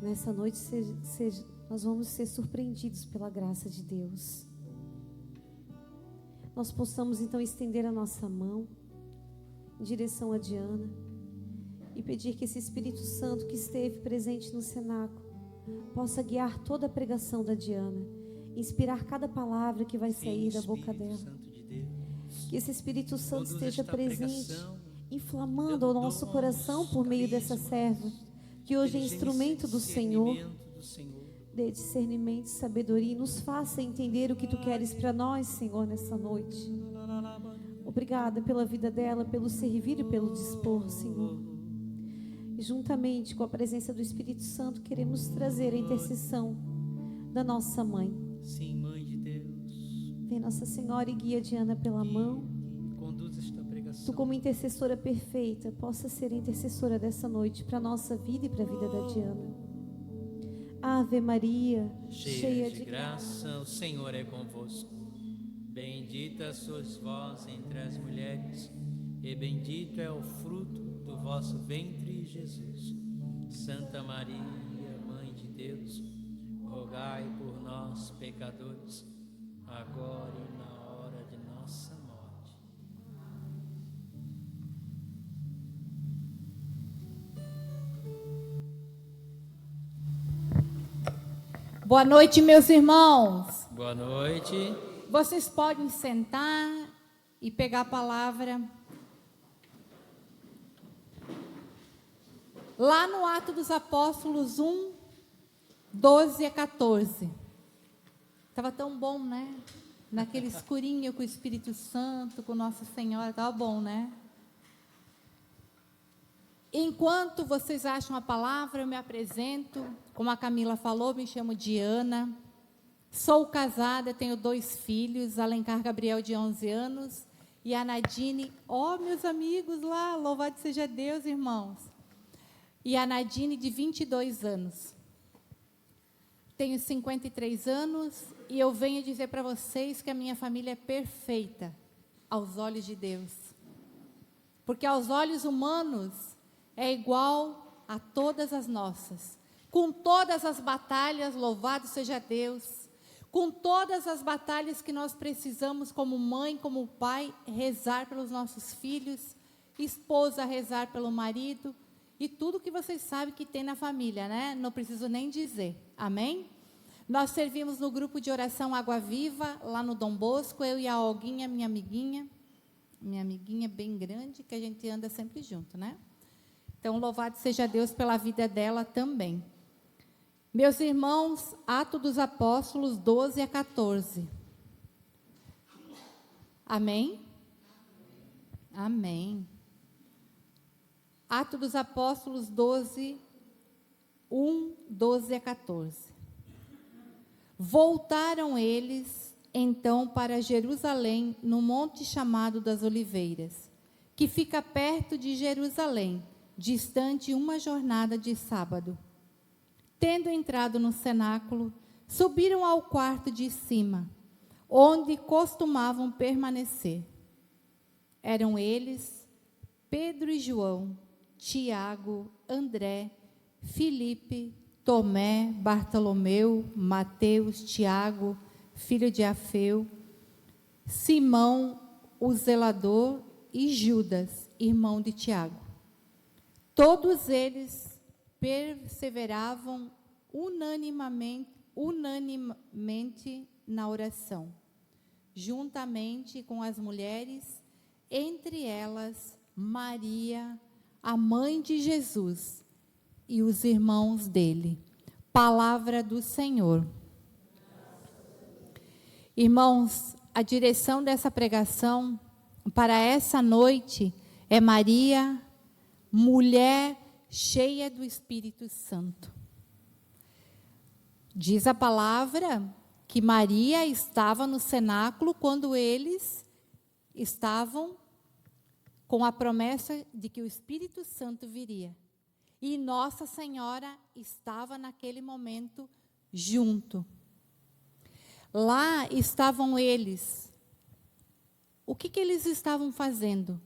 Nessa noite nós vamos ser surpreendidos pela graça de Deus. Nós possamos então estender a nossa mão em direção a Diana e pedir que esse Espírito Santo que esteve presente no cenáculo possa guiar toda a pregação da Diana, inspirar cada palavra que vai sair da boca dela. Que esse Espírito Santo esteja presente, inflamando o nosso coração por meio dessa serva, que hoje é instrumento do Senhor. Dê discernimento e sabedoria e nos faça entender o que Tu queres para nós, Senhor, nessa noite. Obrigada pela vida dela, pelo servir e pelo dispor, Senhor. E juntamente com a presença do Espírito Santo, queremos trazer a intercessão da nossa mãe. Sim, Mãe de Deus. Vem Nossa Senhora e guia Diana pela mão. Conduz esta pregação. Tu, como intercessora perfeita, possa ser intercessora dessa noite para a nossa vida e para a vida da Diana. Ave Maria, cheia de graça, o Senhor é convosco. Bendita sois vós entre as mulheres, e bendito é o fruto do vosso ventre, Jesus. Santa Maria, Mãe de Deus, rogai por nós, pecadores, agora e na hora de nossa morte. Boa noite, meus irmãos. Boa noite. Vocês podem sentar e pegar a palavra. Lá no Atos dos Apóstolos 1, 12 a 14. Estava tão bom, né? Naquele escurinho com o Espírito Santo, com Nossa Senhora, estava bom, né? Enquanto vocês acham a palavra, eu me apresento. Como a Camila falou, me chamo Diana. Sou casada, tenho 2 filhos, Alencar Gabriel, de 11 anos, e a Nadine, meus amigos lá, louvado seja Deus, irmãos. E a Nadine, de 22 anos. Tenho 53 anos e eu venho dizer para vocês que a minha família é perfeita aos olhos de Deus. Porque aos olhos humanos é igual a todas as nossas. Com todas as batalhas, louvado seja Deus. Com todas as batalhas que nós precisamos como mãe, como pai, rezar pelos nossos filhos, esposa rezar pelo marido, e tudo que vocês sabem que tem na família, né? Não preciso nem dizer, amém? Nós servimos no grupo de oração Água Viva, lá no Dom Bosco, eu e a Olguinha, minha amiguinha bem grande, que a gente anda sempre junto, né? Então, louvado seja Deus pela vida dela também. Meus irmãos, Atos dos Apóstolos 12 a 14. Amém? Amém. Atos dos Apóstolos 12, 12 a 14. Voltaram eles, então, para Jerusalém, no monte chamado das Oliveiras, que fica perto de Jerusalém, distante uma jornada de sábado. Tendo entrado no cenáculo, subiram ao quarto de cima, onde costumavam permanecer. Eram eles Pedro e João, Tiago, André, Filipe, Tomé, Bartolomeu, Mateus, Tiago, filho de Alfeu, Simão, o zelador, e Judas, irmão de Tiago. Todos eles perseveravam unanimemente na oração, juntamente com as mulheres, entre elas Maria, a mãe de Jesus, e os irmãos dele. Palavra do Senhor. Irmãos, a direção dessa pregação para essa noite é Maria, mulher cheia do Espírito Santo. Diz a palavra que Maria estava no cenáculo quando eles estavam com a promessa de que o Espírito Santo viria. E Nossa Senhora estava naquele momento junto. Lá estavam eles. O que eles estavam fazendo?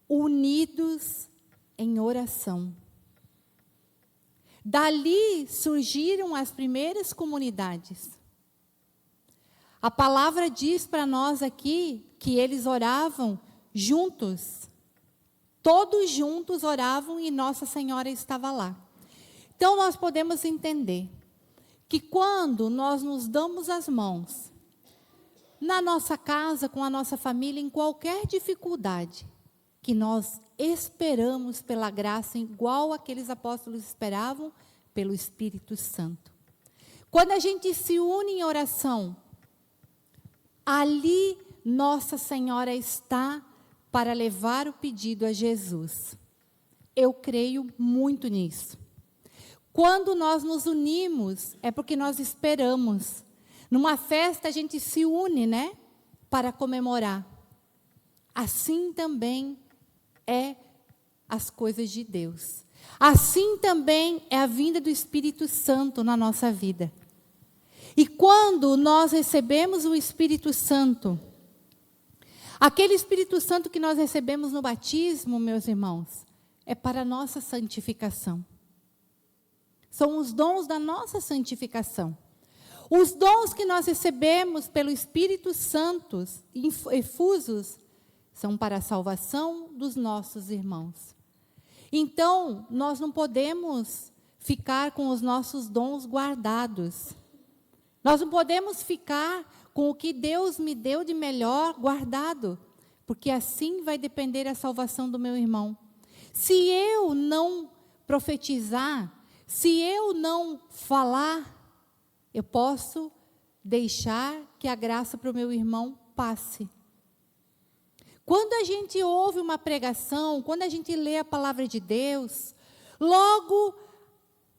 Unidos em oração. Dali surgiram as primeiras comunidades. A palavra diz para nós aqui que eles oravam juntos. Todos juntos oravam e Nossa Senhora estava lá. Então nós podemos entender que quando nós nos damos as mãos, na nossa casa, com a nossa família, em qualquer dificuldade, que nós esperamos pela graça, igual aqueles apóstolos esperavam, pelo Espírito Santo. Quando a gente se une em oração, ali Nossa Senhora está para levar o pedido a Jesus. Eu creio muito nisso. Quando nós nos unimos, é porque nós esperamos. Numa festa a gente se une, né? Para comemorar. Assim também é as coisas de Deus. Assim também é a vinda do Espírito Santo na nossa vida. E quando nós recebemos o Espírito Santo, aquele Espírito Santo que nós recebemos no batismo, meus irmãos, é para a nossa santificação. São os dons da nossa santificação. Os dons que nós recebemos pelo Espírito Santo, efusos, são para a salvação dos nossos irmãos. Então, nós não podemos ficar com os nossos dons guardados. Nós não podemos ficar com o que Deus me deu de melhor guardado, porque assim vai depender a salvação do meu irmão. Se eu não profetizar, se eu não falar, eu posso deixar que a graça para o meu irmão passe. Quando a gente ouve uma pregação, quando a gente lê a palavra de Deus, logo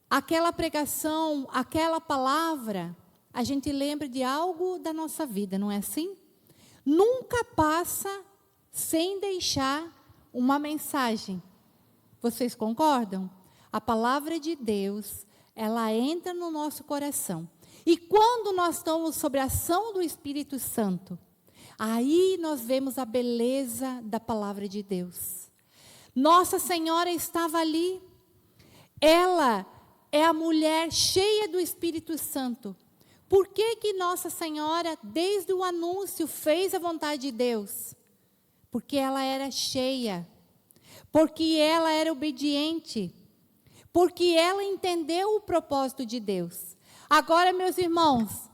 aquela pregação, aquela palavra, a gente lembra de algo da nossa vida, não é assim? Nunca passa sem deixar uma mensagem. Vocês concordam? A palavra de Deus, ela entra no nosso coração. E quando nós estamos sob a ação do Espírito Santo, aí nós vemos a beleza da palavra de Deus. Nossa Senhora estava ali. Ela é a mulher cheia do Espírito Santo. Por que Nossa Senhora, desde o anúncio, fez a vontade de Deus? Porque ela era cheia. Porque ela era obediente. Porque ela entendeu o propósito de Deus. Agora, meus irmãos,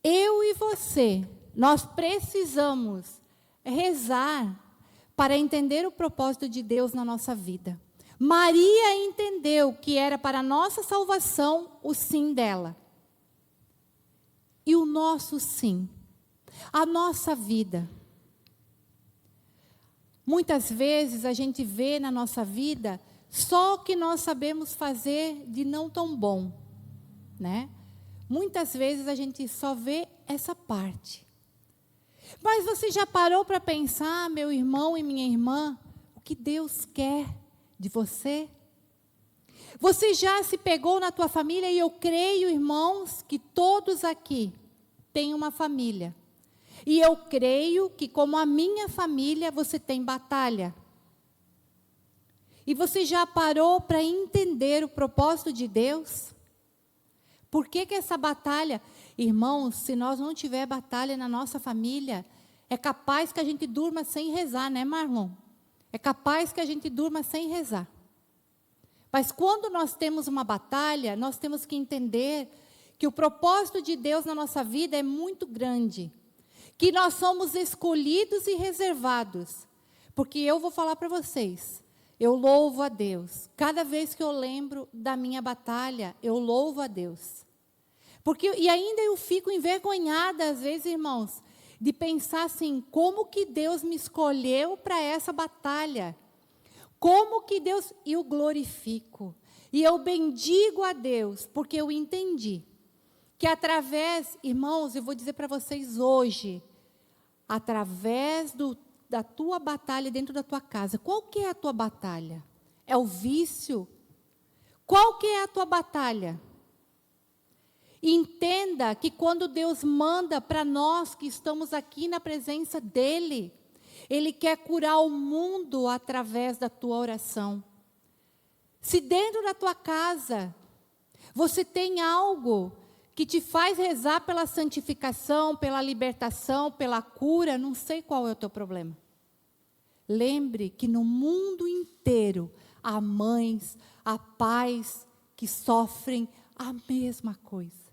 eu e você, nós precisamos rezar para entender o propósito de Deus na nossa vida. Maria entendeu que era para a nossa salvação o sim dela. E o nosso sim, a nossa vida. Muitas vezes a gente vê na nossa vida só o que nós sabemos fazer de não tão bom, né? Muitas vezes a gente só vê essa parte. Mas você já parou para pensar, meu irmão e minha irmã, o que Deus quer de você? Você já se pegou na tua família, e eu creio, irmãos, que todos aqui têm uma família. E eu creio que, como a minha família, você tem batalha. E você já parou para entender o propósito de Deus? Por que essa batalha? Irmãos, se nós não tiver batalha na nossa família, é capaz que a gente durma sem rezar, né, Marlon? É capaz que a gente durma sem rezar. Mas quando nós temos uma batalha, nós temos que entender que o propósito de Deus na nossa vida é muito grande. Que nós somos escolhidos e reservados. Porque eu vou falar para vocês, eu louvo a Deus. Cada vez que eu lembro da minha batalha, eu louvo a Deus. E ainda eu fico envergonhada, às vezes, irmãos, de pensar assim, como que Deus me escolheu para essa batalha? Como que Deus... E eu glorifico. E eu bendigo a Deus, porque eu entendi que através... Irmãos, eu vou dizer para vocês hoje, através da tua batalha dentro da tua casa, qual que é a tua batalha? É o vício? Qual que é a tua batalha? Entenda que quando Deus manda para nós que estamos aqui na presença dEle, Ele quer curar o mundo através da tua oração. Se dentro da tua casa você tem algo que te faz rezar pela santificação, pela libertação, pela cura, não sei qual é o teu problema. Lembre que no mundo inteiro há mães, há pais que sofrem a mesma coisa.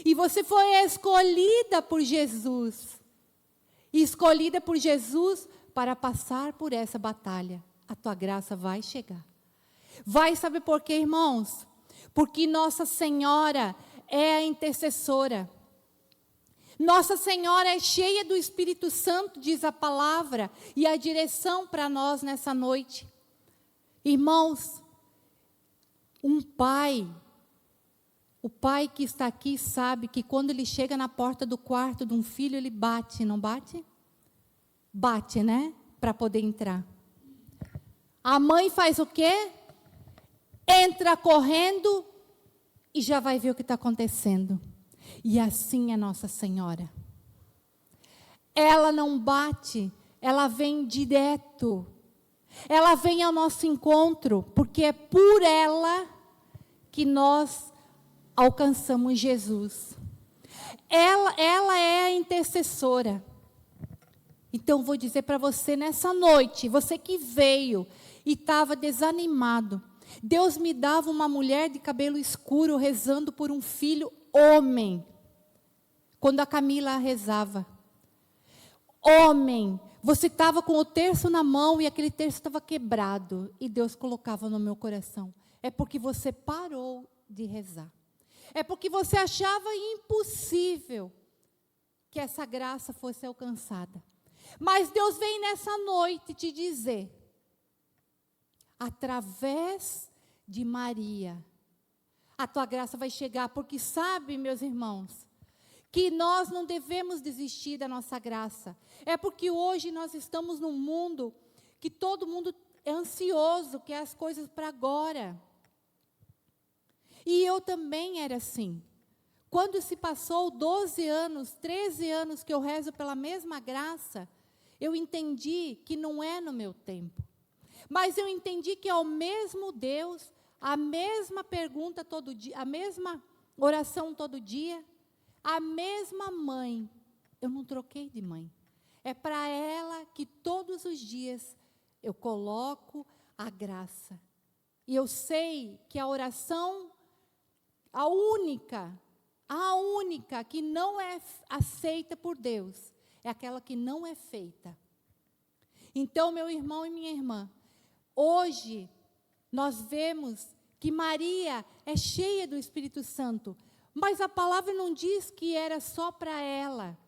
E você foi escolhida por Jesus. E escolhida por Jesus para passar por essa batalha. A tua graça vai chegar. Vai, sabe por quê, irmãos? Porque Nossa Senhora é a intercessora. Nossa Senhora é cheia do Espírito Santo, diz a palavra, e a direção para nós nessa noite. Irmãos, o pai que está aqui sabe que quando ele chega na porta do quarto de um filho, ele bate, não bate? Bate, né? Para poder entrar. A mãe faz o quê? Entra correndo e já vai ver o que está acontecendo. E assim é Nossa Senhora. Ela não bate, ela vem direto. Ela vem ao nosso encontro, porque é por ela que nós alcançamos Jesus. Ela é a intercessora. Então, vou dizer para você nessa noite, você que veio e estava desanimado, Deus me dava uma mulher de cabelo escuro rezando por um filho homem, quando a Camila rezava. Homem, você estava com o terço na mão e aquele terço estava quebrado, e Deus colocava no meu coração. É porque você parou de rezar. É porque você achava impossível que essa graça fosse alcançada. Mas Deus vem nessa noite te dizer, através de Maria, a tua graça vai chegar, porque sabe, meus irmãos, que nós não devemos desistir da nossa graça. É porque hoje nós estamos num mundo que todo mundo é ansioso, quer as coisas para agora. E eu também era assim. Quando se passou 12 anos, 13 anos que eu rezo pela mesma graça, eu entendi que não é no meu tempo. Mas eu entendi que é o mesmo Deus, a mesma pergunta todo dia, a mesma oração todo dia, a mesma mãe. Eu não troquei de mãe. É para ela que todos os dias eu coloco a graça. E eu sei que a oração, a única que não é aceita por Deus, é aquela que não é feita. Então, meu irmão e minha irmã, hoje nós vemos que Maria é cheia do Espírito Santo, mas a palavra não diz que era só para ela.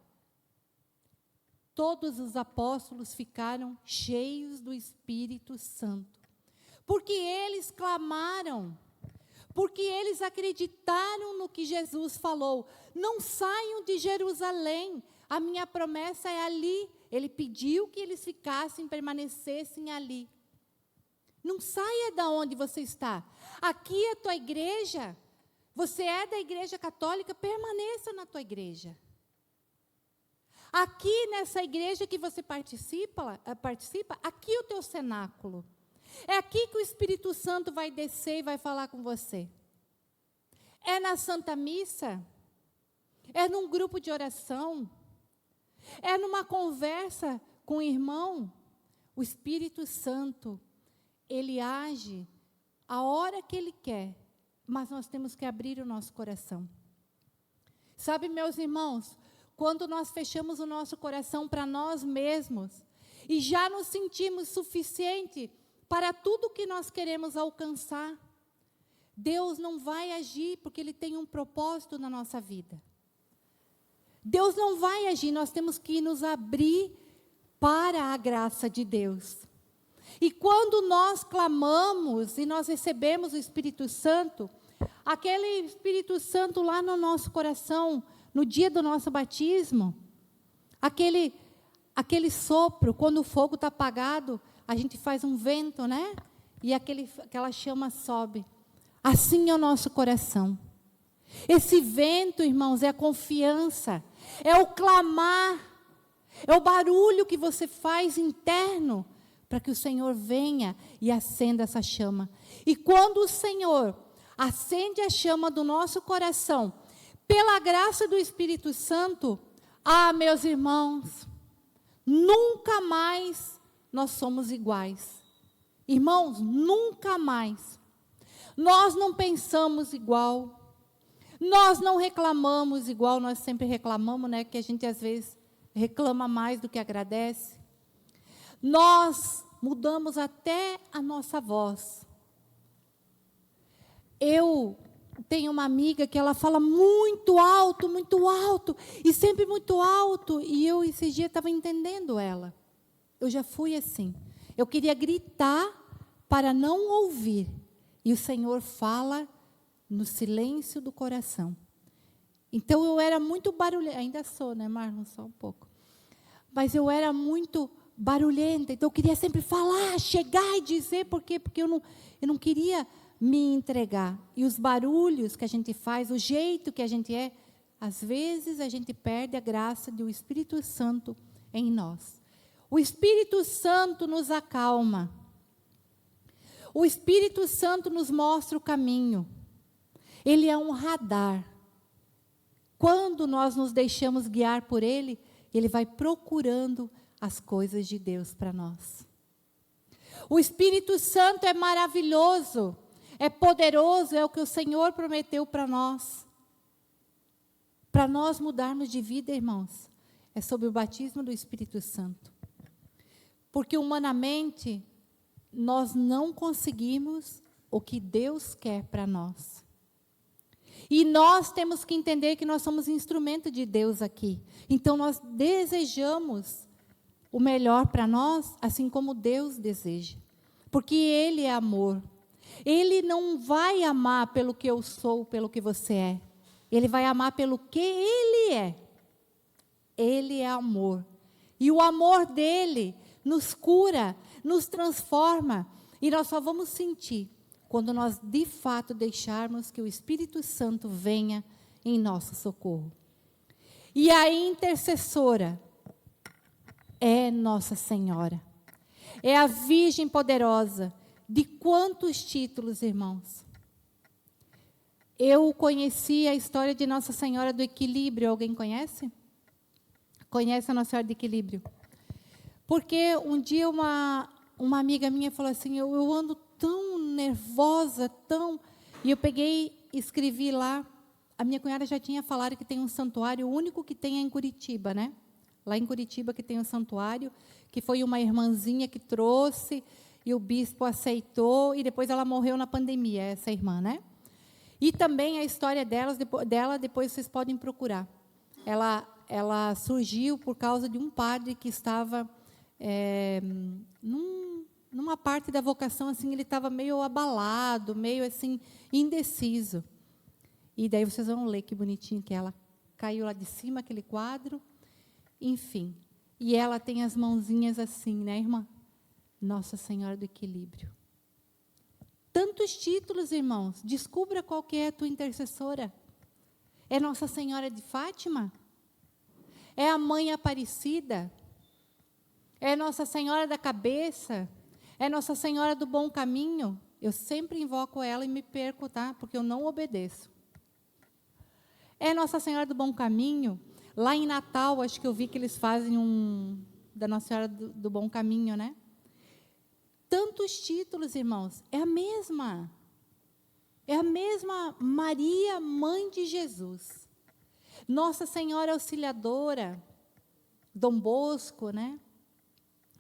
Todos os apóstolos ficaram cheios do Espírito Santo, porque eles clamaram, porque eles acreditaram no que Jesus falou. Não saiam de Jerusalém, a minha promessa é ali. Ele pediu que eles ficassem, permanecessem ali. Não saia da onde você está. Aqui é a tua igreja. Você é da igreja católica, permaneça na tua igreja. Aqui nessa igreja que você participa, aqui é o teu cenáculo. É aqui que o Espírito Santo vai descer e vai falar com você. É na Santa Missa? É num grupo de oração? É numa conversa com o irmão? O Espírito Santo, ele age a hora que ele quer, mas nós temos que abrir o nosso coração. Sabe, meus irmãos, quando nós fechamos o nosso coração para nós mesmos e já nos sentimos suficiente para tudo que nós queremos alcançar, Deus não vai agir porque Ele tem um propósito na nossa vida. Deus não vai agir, nós temos que nos abrir para a graça de Deus. E quando nós clamamos e nós recebemos o Espírito Santo, aquele Espírito Santo lá no nosso coração, no dia do nosso batismo, aquele sopro, quando o fogo está apagado, a gente faz um vento, né? E aquela chama sobe. Assim é o nosso coração. Esse vento, irmãos, é a confiança, é o clamar, é o barulho que você faz interno para que o Senhor venha e acenda essa chama. E quando o Senhor acende a chama do nosso coração, pela graça do Espírito Santo, meus irmãos, nunca mais nós somos iguais. Irmãos, nunca mais. Nós não pensamos igual. Nós não reclamamos igual, nós sempre reclamamos, né? Que a gente às vezes reclama mais do que agradece. Nós mudamos até a nossa voz. Eu tenho uma amiga que ela fala muito alto, e sempre muito alto, e eu esses dias estava entendendo ela. Eu já fui assim. Eu queria gritar para não ouvir, e o Senhor fala no silêncio do coração. Então eu era muito barulhenta, ainda sou, né, Marlon, só um pouco. Mas eu era muito barulhenta, então eu queria sempre falar, chegar e dizer, porque eu não queria me entregar. E os barulhos que a gente faz, o jeito que a gente é, às vezes a gente perde a graça do Espírito Santo em nós. O Espírito Santo nos acalma. O Espírito Santo nos mostra o caminho. Ele é um radar. Quando nós nos deixamos guiar por Ele, Ele vai procurando as coisas de Deus para nós. O Espírito Santo é maravilhoso, é poderoso, é o que o Senhor prometeu para nós. Para nós mudarmos de vida, irmãos, é sobre o batismo do Espírito Santo. Porque humanamente, nós não conseguimos o que Deus quer para nós. E nós temos que entender que nós somos instrumento de Deus aqui. Então, nós desejamos o melhor para nós, assim como Deus deseja. Porque Ele é amor. Ele não vai amar pelo que eu sou, pelo que você é. Ele vai amar pelo que Ele é. Ele é amor. E o amor dEle nos cura, nos transforma. E nós só vamos sentir quando nós, de fato, deixarmos que o Espírito Santo venha em nosso socorro. E a intercessora é Nossa Senhora. É a Virgem poderosa. De quantos títulos, irmãos? Eu conheci a história de Nossa Senhora do Equilíbrio. Alguém conhece? Conhece a Nossa Senhora do Equilíbrio? Porque um dia uma amiga minha falou assim, eu ando tão nervosa, E eu peguei e escrevi lá. A minha cunhada já tinha falado que tem um santuário, o único que tem é em Curitiba, né? Lá em Curitiba que tem um santuário, que foi uma irmãzinha que trouxe, e o bispo aceitou, e depois ela morreu na pandemia, essa irmã, né? E também a história dela, depois vocês podem procurar. Ela surgiu por causa de um padre que estava numa parte da vocação, assim, ele estava meio abalado, meio assim, indeciso. E daí vocês vão ler que bonitinho que ela caiu lá de cima, aquele quadro, enfim. E ela tem as mãozinhas assim, né, irmã? Nossa Senhora do Equilíbrio. Tantos títulos, irmãos. Descubra qual que é a tua intercessora. É Nossa Senhora de Fátima? É a Mãe Aparecida? É Nossa Senhora da Cabeça? É Nossa Senhora do Bom Caminho? Eu sempre invoco ela e me perco, tá? Porque eu não obedeço. É Nossa Senhora do Bom Caminho? Lá em Natal, acho que eu vi que eles fazem da Nossa Senhora do Bom Caminho, né? Tantos títulos, irmãos. É a mesma. É a mesma Maria, Mãe de Jesus. Nossa Senhora Auxiliadora, Dom Bosco, né?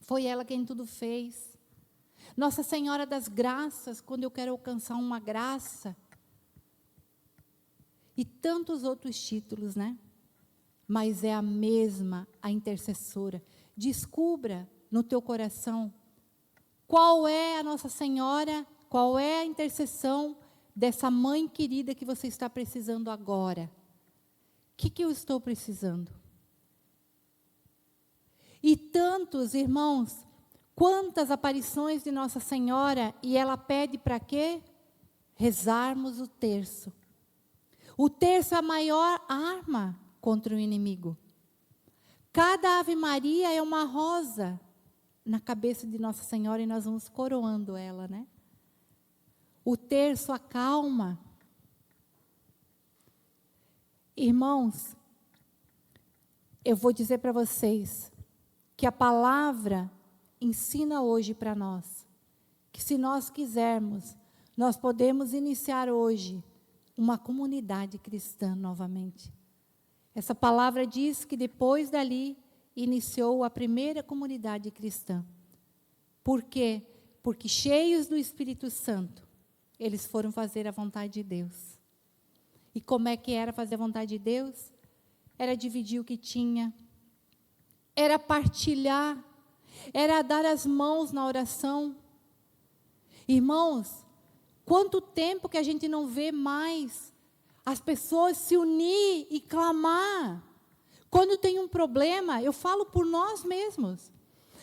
Foi ela quem tudo fez. Nossa Senhora das Graças, quando eu quero alcançar uma graça. E tantos outros títulos, né? Mas é a mesma, a intercessora. Descubra no teu coração qual é a Nossa Senhora, qual é a intercessão dessa mãe querida que você está precisando agora. O que eu estou precisando? E tantos, irmãos, quantas aparições de Nossa Senhora, e ela pede para quê? Rezarmos o terço. O terço é a maior arma contra o inimigo. Cada Ave Maria é uma rosa na cabeça de Nossa Senhora e nós vamos coroando ela, né? O terço acalma. Irmãos, eu vou dizer para vocês que a palavra ensina hoje para nós que, se nós quisermos, nós podemos iniciar hoje uma comunidade cristã novamente. Essa palavra diz que depois dali iniciou a primeira comunidade cristã. Por quê? Porque cheios do Espírito Santo, eles foram fazer a vontade de Deus. E como é que era fazer a vontade de Deus? Era dividir o que tinha, era partilhar, era dar as mãos na oração. Irmãos, quanto tempo que a gente não vê mais as pessoas se unir e clamar. Quando tem um problema, eu falo por nós mesmos.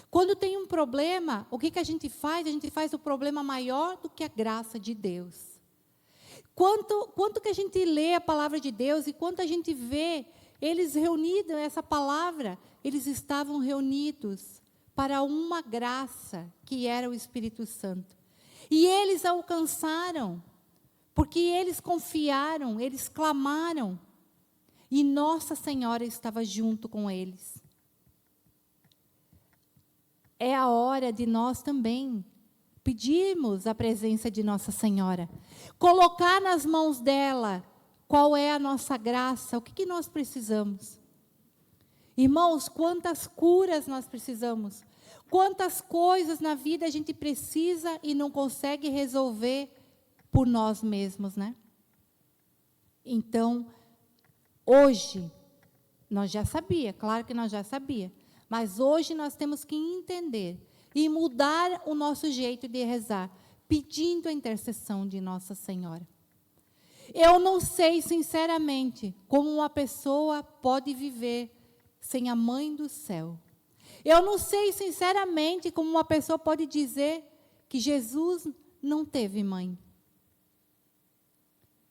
Quando tem um problema, o que a gente faz? A gente faz o problema maior do que a graça de Deus. Quanto que a gente lê a palavra de Deus e quanto a gente vê eles reunidos, essa palavra, eles estavam reunidos para uma graça que era o Espírito Santo. E eles alcançaram, porque eles confiaram, eles clamaram, e Nossa Senhora estava junto com eles. É a hora de nós também pedirmos a presença de Nossa Senhora, colocar nas mãos dela qual é a nossa graça, o que nós precisamos. Irmãos, quantas curas nós precisamos, quantas coisas na vida a gente precisa e não consegue resolver por nós mesmos, né? Então, hoje, nós já sabíamos, claro que nós já sabíamos, mas hoje nós temos que entender e mudar o nosso jeito de rezar, pedindo a intercessão de Nossa Senhora. Eu não sei, sinceramente, como uma pessoa pode viver sem a Mãe do Céu. Eu não sei, sinceramente, como uma pessoa pode dizer que Jesus não teve mãe.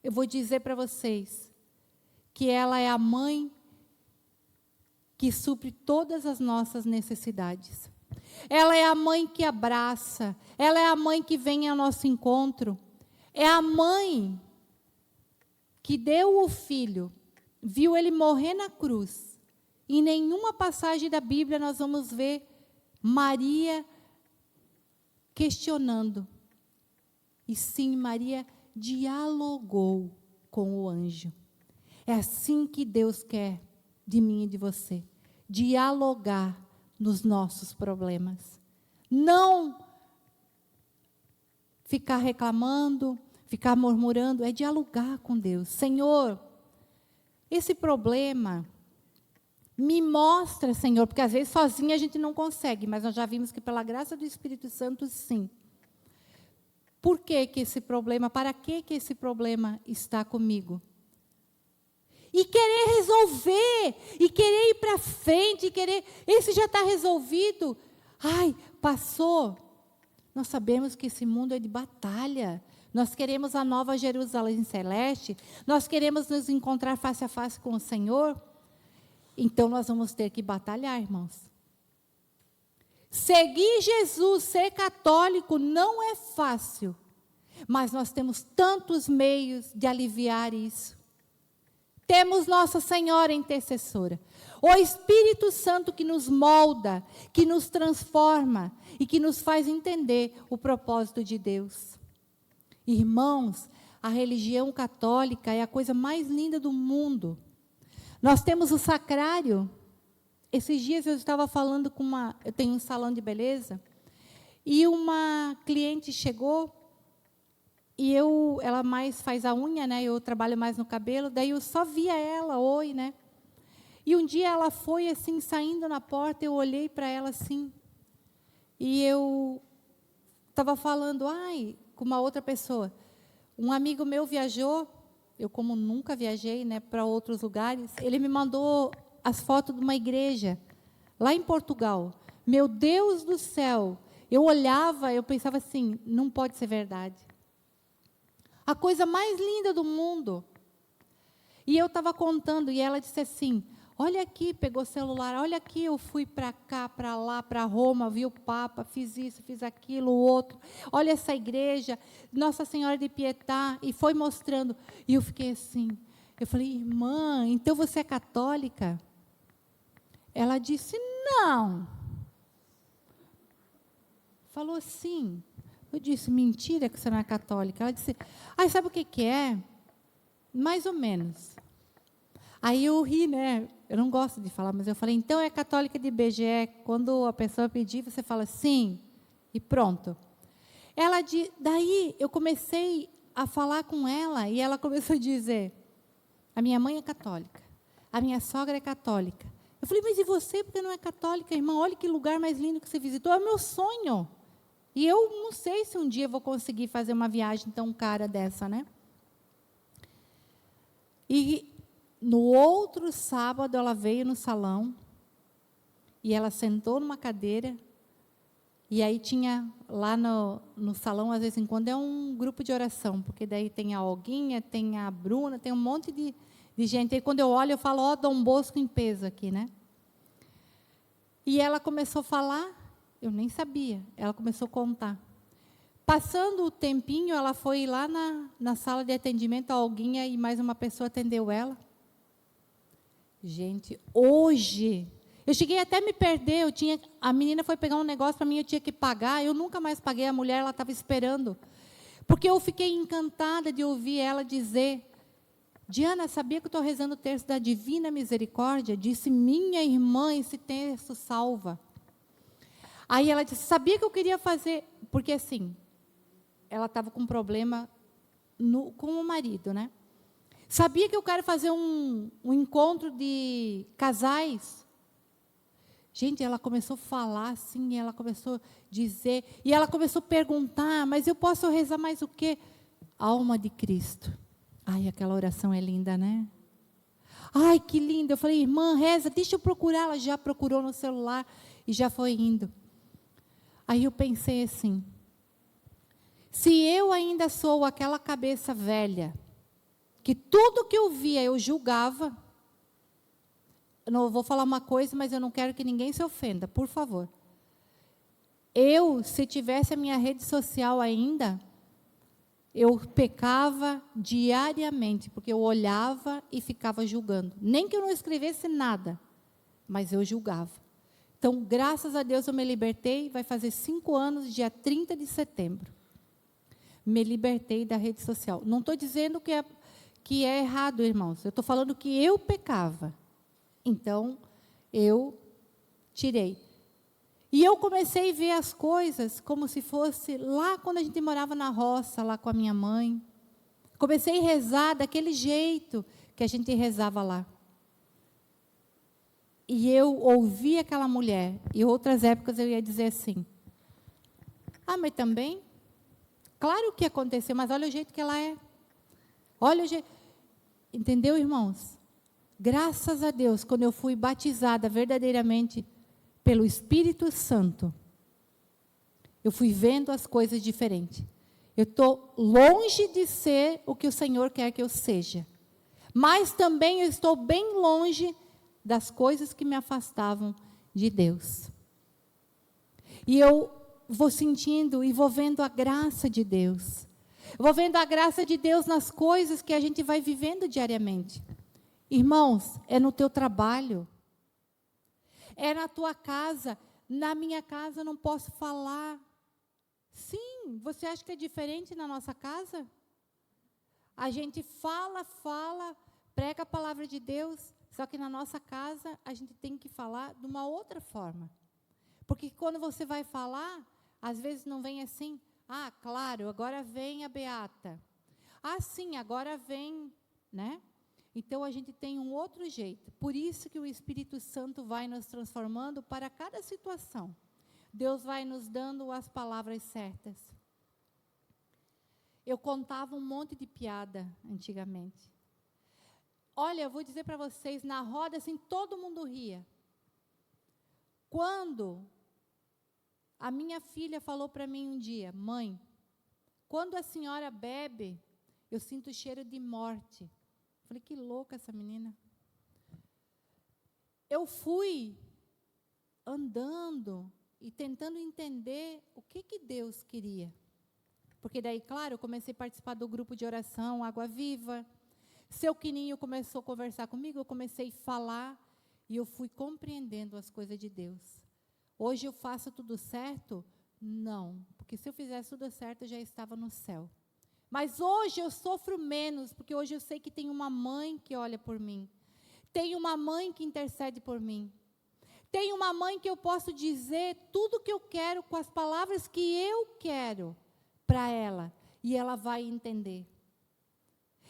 Eu vou dizer para vocês que ela é a mãe que supre todas as nossas necessidades. Ela é a mãe que abraça, ela é a mãe que vem ao nosso encontro. É a mãe que deu o filho, viu ele morrer na cruz. Em nenhuma passagem da Bíblia nós vamos ver Maria questionando. E sim, Maria dialogou com o anjo. É assim que Deus quer de mim e de você. Dialogar nos nossos problemas. Não ficar reclamando, ficar murmurando, é dialogar com Deus. Senhor, esse problema me mostra, Senhor, porque às vezes sozinha a gente não consegue, mas nós já vimos que pela graça do Espírito Santo, sim. Por que esse problema, para que esse problema está comigo? E querer resolver, e querer ir para frente, e querer, esse já está resolvido. Ai, passou. Nós sabemos que esse mundo é de batalha. Nós queremos a nova Jerusalém celeste, nós queremos nos encontrar face a face com o Senhor. Então, nós vamos ter que batalhar, irmãos. Seguir Jesus, ser católico, não é fácil. Mas nós temos tantos meios de aliviar isso. Temos Nossa Senhora intercessora. O Espírito Santo que nos molda, que nos transforma e que nos faz entender o propósito de Deus. Irmãos, a religião católica é a coisa mais linda do mundo. Nós temos o sacrário. Esses dias eu estava falando com eu tenho um salão de beleza, e uma cliente chegou, e ela mais faz a unha, né? Eu trabalho mais no cabelo, daí eu só via ela, oi, né? E um dia ela foi assim, saindo na porta, eu olhei para ela assim, e eu estava falando, com uma outra pessoa. Um amigo meu viajou, eu como nunca viajei, né, para outros lugares, ele me mandou as fotos de uma igreja, lá em Portugal. Meu Deus do céu! Eu olhava, eu pensava assim, não pode ser verdade. A coisa mais linda do mundo. E eu estava contando, e ela disse assim, Olha aqui, pegou o celular, olha aqui, eu fui para cá, para lá, para Roma, vi o Papa, fiz isso, fiz aquilo, o outro. Olha essa igreja, Nossa Senhora de Pietà, e foi mostrando. E eu fiquei assim, eu falei, irmã, então você é católica? Ela disse, não. Falou sim. Eu disse, mentira que você não é católica. Ela disse, sabe o que é? Mais ou menos. Aí eu ri, né? Eu não gosto de falar, mas eu falei, então é católica de IBGE. Quando a pessoa pedir, você fala sim, e pronto. Daí eu comecei a falar com ela, e ela começou a dizer, a minha mãe é católica, a minha sogra é católica. Eu falei, mas e você, porque não é católica, irmã? Olha que lugar mais lindo que você visitou, é o meu sonho. E eu não sei se um dia eu vou conseguir fazer uma viagem tão cara dessa, né? E no outro sábado, ela veio no salão, e ela sentou numa cadeira, e aí tinha, lá no salão, às vezes em quando, é um grupo de oração, porque daí tem a Olguinha, tem a Bruna, tem um monte de gente. E quando eu olho, eu falo, Dom Bosco em peso aqui, né? E ela começou a falar, eu nem sabia, ela começou a contar. Passando o tempinho, ela foi lá na sala de atendimento, a Olguinha e mais uma pessoa atendeu ela. Gente, hoje, eu cheguei até a me perder, a menina foi pegar um negócio para mim, eu tinha que pagar, eu nunca mais paguei, a mulher, ela estava esperando. Porque eu fiquei encantada de ouvir ela dizer, Diana, sabia que eu estou rezando o terço da Divina Misericórdia? Disse, minha irmã, esse terço salva. Aí ela disse, sabia que eu queria fazer, porque assim, ela estava com um problema com o marido, né? Sabia que eu quero fazer um encontro de casais? Gente, ela começou a falar assim, ela começou a dizer, e ela começou a perguntar, mas eu posso rezar mais o quê? Alma de Cristo. Ai, aquela oração é linda, né? Ai, que linda. Eu falei, irmã, reza, deixa eu procurar. Ela já procurou no celular e já foi indo. Aí eu pensei assim, se eu ainda sou aquela cabeça velha, que tudo que eu via eu julgava, eu não vou falar uma coisa, mas eu não quero que ninguém se ofenda, por favor. Se tivesse a minha rede social ainda, eu pecava diariamente, porque eu olhava e ficava julgando. Nem que eu não escrevesse nada, mas eu julgava. Então, graças a Deus, eu me libertei, vai fazer 5 anos, dia 30 de setembro. Me libertei da rede social. Não estou dizendo que é errado, irmãos. Eu estou falando que eu pecava. Então, eu tirei. E eu comecei a ver as coisas como se fosse lá quando a gente morava na roça, lá com a minha mãe. Comecei a rezar daquele jeito que a gente rezava lá. E eu ouvi aquela mulher, e outras épocas eu ia dizer assim, mas também, claro que aconteceu, mas olha o jeito que ela é. Olha o jeito. Entendeu, irmãos? Graças a Deus, quando eu fui batizada verdadeiramente pelo Espírito Santo, eu fui vendo as coisas diferentes. Eu estou longe de ser o que o Senhor quer que eu seja. Mas também eu estou bem longe das coisas que me afastavam de Deus. E eu vou sentindo e vou vendo a graça de Deus. Vou vendo a graça de Deus nas coisas que a gente vai vivendo diariamente. Irmãos, é no teu trabalho, é na tua casa. Na minha casa eu não posso falar. Sim, você acha que é diferente na nossa casa? A gente fala, prega a palavra de Deus, só que na nossa casa a gente tem que falar de uma outra forma. Porque quando você vai falar, às vezes não vem assim, claro, agora vem a Beata. Sim, agora vem, né? Então a gente tem um outro jeito. Por isso que o Espírito Santo vai nos transformando para cada situação. Deus vai nos dando as palavras certas. Eu contava um monte de piada antigamente. Olha, eu vou dizer para vocês, na roda, assim, todo mundo ria. Quando a minha filha falou para mim um dia, mãe, quando a senhora bebe, eu sinto cheiro de morte. Eu falei, que louca essa menina. eu fui andando e tentando entender o que Deus queria. Porque daí, claro, eu comecei a participar do grupo de oração Água Viva. Seu Quininho começou a conversar comigo, eu comecei a falar e eu fui compreendendo as coisas de Deus. Hoje eu faço tudo certo? Não, porque se eu fizesse tudo certo, eu já estava no céu. Mas hoje eu sofro menos, porque hoje eu sei que tem uma mãe que olha por mim. Tem uma mãe que intercede por mim. Tem uma mãe que eu posso dizer tudo o que eu quero com as palavras que eu quero para ela. E ela vai entender.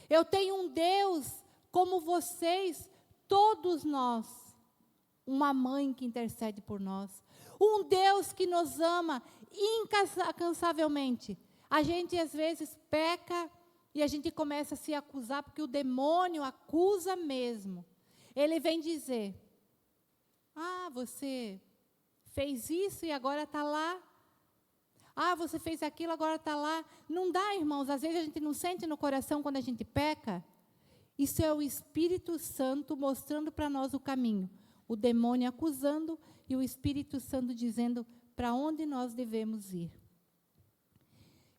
Eu tenho um Deus como vocês, todos nós. Uma mãe que intercede por nós. Um Deus que nos ama incansavelmente. A gente às vezes peca e a gente começa a se acusar, porque o demônio acusa mesmo. Ele vem dizer, você fez isso e agora está lá. Você fez aquilo, agora está lá. Não dá, irmãos, às vezes a gente não sente no coração quando a gente peca. Isso é o Espírito Santo mostrando para nós o caminho. O demônio acusando e o Espírito Santo dizendo para onde nós devemos ir.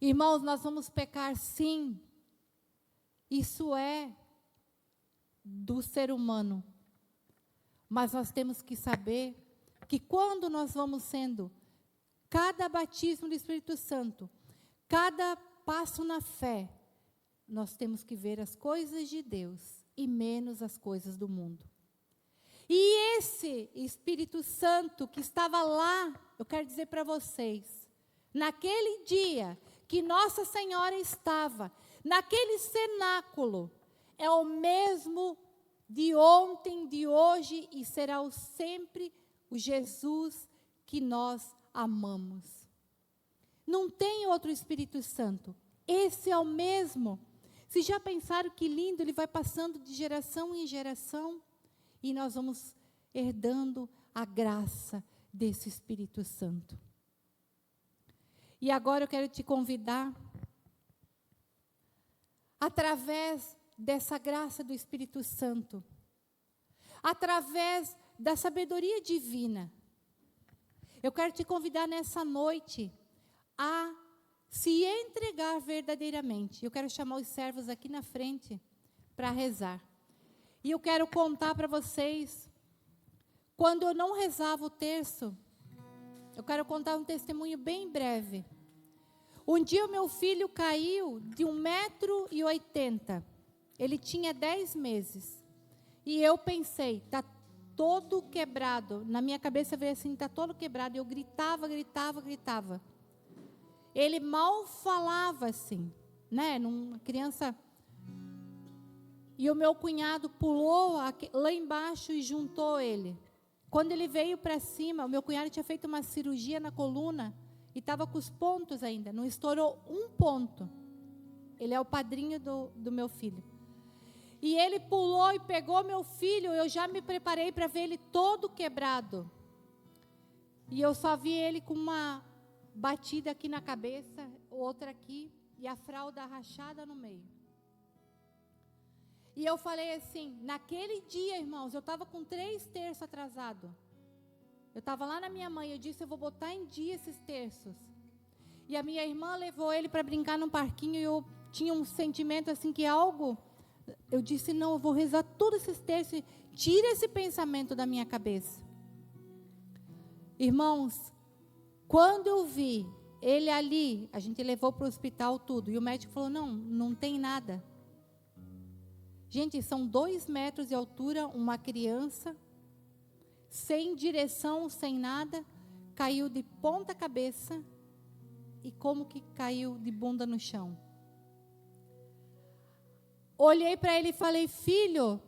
Irmãos, nós vamos pecar sim. Isso é do ser humano. Mas nós temos que saber que quando nós vamos sendo, cada batismo do Espírito Santo, cada passo na fé, nós temos que ver as coisas de Deus e menos as coisas do mundo. E esse Espírito Santo que estava lá, eu quero dizer para vocês, naquele dia que Nossa Senhora estava, naquele cenáculo, é o mesmo de ontem, de hoje e será o sempre o Jesus que nós amamos. Não tem outro Espírito Santo. Esse é o mesmo. Vocês já pensaram que lindo? Ele vai passando de geração em geração e nós vamos herdando a graça desse Espírito Santo. E agora eu quero te convidar, através dessa graça do Espírito Santo, através da sabedoria divina, eu quero te convidar nessa noite a se entregar verdadeiramente. Eu quero chamar os servos aqui na frente para rezar. E eu quero contar para vocês, quando eu não rezava o terço, eu quero contar um testemunho bem breve. Um dia o meu filho caiu de 1,80 m. Ele tinha 10 meses. E eu pensei, está todo quebrado. Na minha cabeça veio assim, está todo quebrado. Eu gritava. Ele mal falava assim, né? Uma criança. E o meu cunhado pulou lá embaixo e juntou ele. Quando ele veio para cima, o meu cunhado tinha feito uma cirurgia na coluna e estava com os pontos ainda, não estourou um ponto. Ele é o padrinho do meu filho. E ele pulou e pegou meu filho, eu já me preparei para ver ele todo quebrado. E eu só vi ele com uma batida aqui na cabeça, outra aqui, e a fralda rachada no meio. E eu falei assim, naquele dia, irmãos, eu estava com 3 terços atrasado. Eu estava lá na minha mãe, eu disse, eu vou botar em dia esses terços. E a minha irmã levou ele para brincar num parquinho, e eu tinha um sentimento assim que algo... Eu disse, não, eu vou rezar todos esses terços, tira esse pensamento da minha cabeça. Irmãos, quando eu vi ele ali, a gente levou para o hospital tudo, e o médico falou, não tem nada. Gente, são 2 metros de altura, uma criança, sem direção, sem nada, caiu de ponta cabeça, e como que caiu de bunda no chão. Olhei para ele e falei, filho,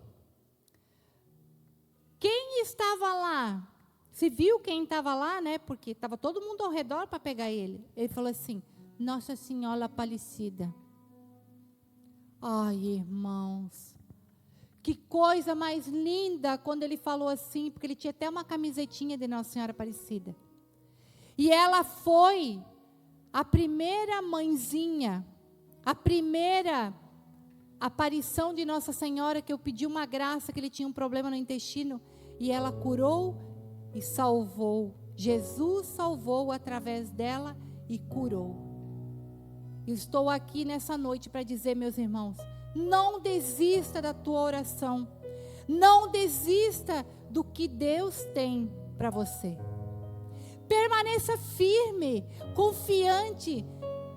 quem estava lá? Você viu quem estava lá, né? Porque estava todo mundo ao redor para pegar ele. Ele falou assim, Nossa Senhora Aparecida. Ai, irmãos, que coisa mais linda quando ele falou assim, porque ele tinha até uma camisetinha de Nossa Senhora Aparecida. E ela foi a primeira mãezinha, a primeira aparição de Nossa Senhora, que eu pedi uma graça, que ele tinha um problema no intestino, e ela curou e salvou. Jesus salvou através dela e curou. Eu estou aqui nessa noite para dizer, meus irmãos, não desista da tua oração. Não desista do que Deus tem para você. Permaneça firme, confiante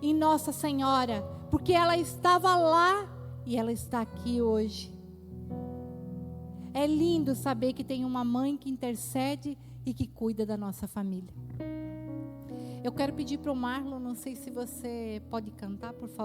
em Nossa Senhora, porque ela estava lá e ela está aqui hoje. É lindo saber que tem uma mãe que intercede e que cuida da nossa família. Eu quero pedir para o Marlon, não sei se você pode cantar, por favor.